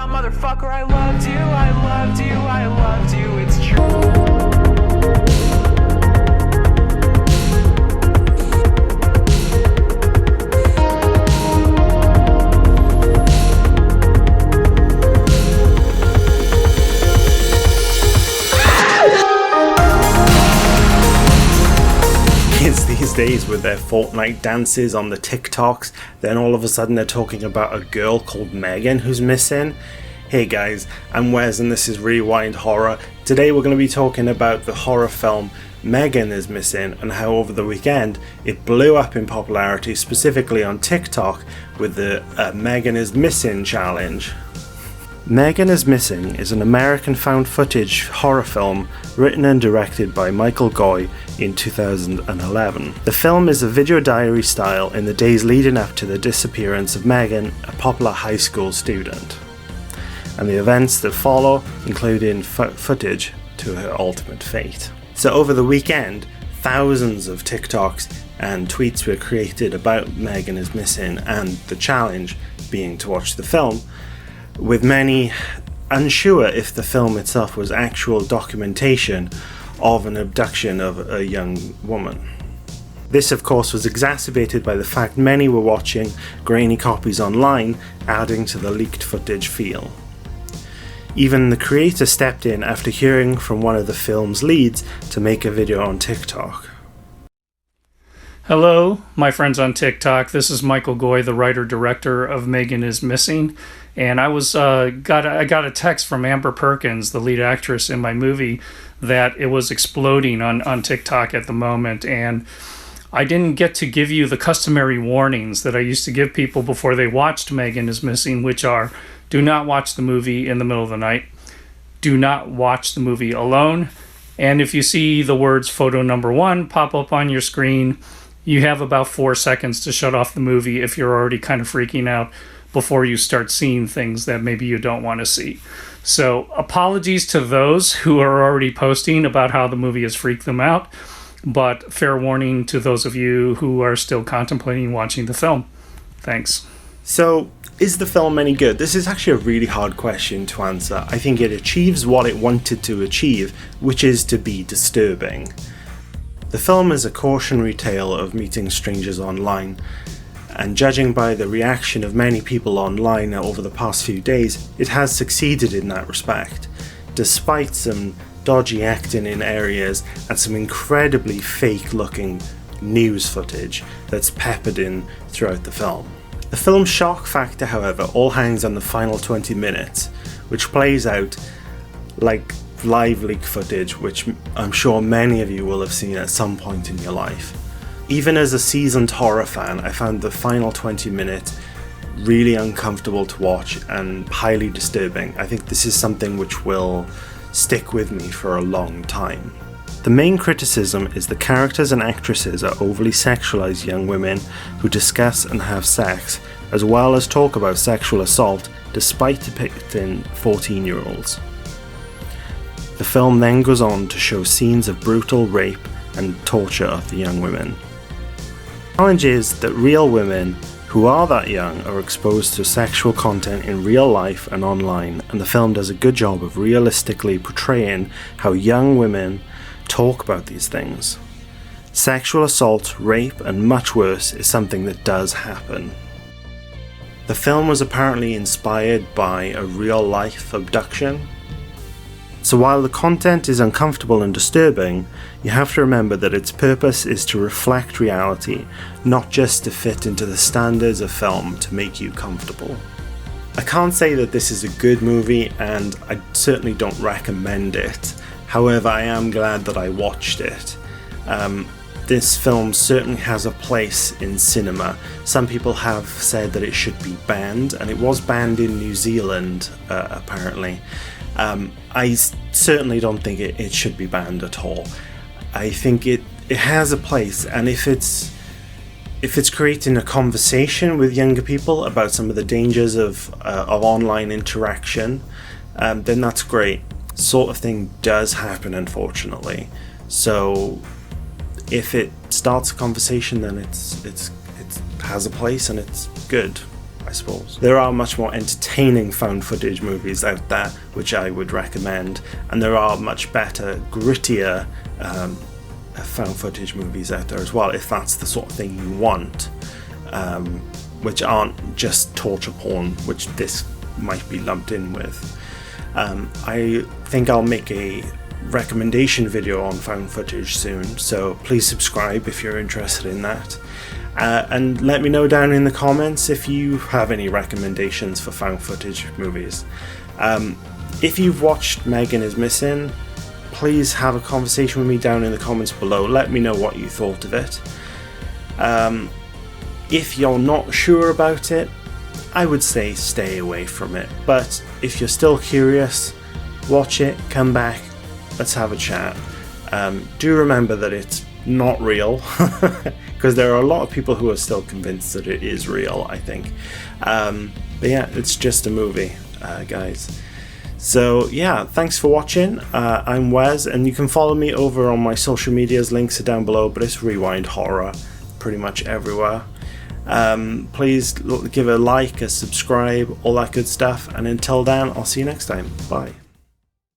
on, motherfucker, I loved you, I loved you, I loved you, it's true. Kids these days with their Fortnite dances on the TikToks, then all of a sudden they're talking about a girl called Megan who's missing. Hey guys, I'm Wes and this is Rewind Horror. Today we're going to be talking about the horror film Megan is Missing and how over the weekend it blew up in popularity, specifically on TikTok with the Megan is Missing challenge. Megan is Missing is an American found footage horror film written and directed by Michael Goy in 2011. The film is a video diary style in the days leading up to the disappearance of Megan, a popular high school student, and the events that follow, including footage to her ultimate fate. So over the weekend, thousands of TikToks and tweets were created about Megan is Missing and the challenge being to watch the film, with many unsure if the film itself was actual documentation of an abduction of a young woman. This of course was exacerbated by the fact many were watching grainy copies online, adding to the leaked footage feel. Even the creator stepped in after hearing from one of the film's leads to make a video on TikTok. Hello, my friends on TikTok. This is Michael Goy, the writer-director of Megan is Missing. And I got a text from Amber Perkins, the lead actress in my movie, that it was exploding on TikTok at the moment. And I didn't get to give you the customary warnings that I used to give people before they watched Megan is Missing, which are: do not watch the movie in the middle of the night. Do not watch the movie alone. And if you see the words photo number 1 pop up on your screen, you have about 4 seconds to shut off the movie if you're already kind of freaking out before you start seeing things that maybe you don't want to see. So apologies to those who are already posting about how the movie has freaked them out, but fair warning to those of you who are still contemplating watching the film. Thanks. So, is the film any good? This is actually a really hard question to answer. I think it achieves what it wanted to achieve, which is to be disturbing. The film is a cautionary tale of meeting strangers online, and judging by the reaction of many people online over the past few days, it has succeeded in that respect, despite some dodgy acting in areas and some incredibly fake-looking news footage that's peppered in throughout the film. The film's shock factor, however, all hangs on the final 20 minutes, which plays out like live leak footage, which I'm sure many of you will have seen at some point in your life. Even as a seasoned horror fan, I found the final 20 minutes really uncomfortable to watch and highly disturbing. I think this is something which will stick with me for a long time. The main criticism is the characters and actresses are overly sexualized young women who discuss and have sex, as well as talk about sexual assault, despite depicting 14-year-olds. The film then goes on to show scenes of brutal rape and torture of the young women. The challenge is that real women who are that young are exposed to sexual content in real life and online, and the film does a good job of realistically portraying how young women talk about these things. Sexual assault, rape, and much worse is something that does happen. The film was apparently inspired by a real-life abduction. So while the content is uncomfortable and disturbing, you have to remember that its purpose is to reflect reality, not just to fit into the standards of film to make you comfortable. I can't say that this is a good movie, and I certainly don't recommend it. However, I am glad that I watched it. This film certainly has a place in cinema. Some people have said that it should be banned, and it was banned in New Zealand, apparently. I certainly don't think it should be banned at all. I think it has a place, and if it's creating a conversation with younger people about some of the dangers of online interaction, then that's great. Sort of thing does happen, unfortunately. So if it starts a conversation, then it has a place and it's good. I suppose. There are much more entertaining found footage movies out there, which I would recommend, and there are much better, grittier found footage movies out there as well, if that's the sort of thing you want, which aren't just torture porn, which this might be lumped in with. I think I'll make a recommendation video on found footage soon, so please subscribe if you're interested in that. And let me know down in the comments if you have any recommendations for found footage movies. If you've watched Megan is Missing, please have a conversation with me down in the comments below. Let me know what you thought of it. If you're not sure about it, I would say stay away from it. But if you're still curious, watch it, come back, let's have a chat. Do remember that it's not real, because there are a lot of people who are still convinced that it is real, I think. But yeah, it's just a movie, guys. So yeah, thanks for watching. I'm Wes, and you can follow me over on my social medias. Links are down below, but it's Rewind Horror pretty much everywhere. Please give a like, a subscribe, all that good stuff, and until then, I'll see you next time. Bye.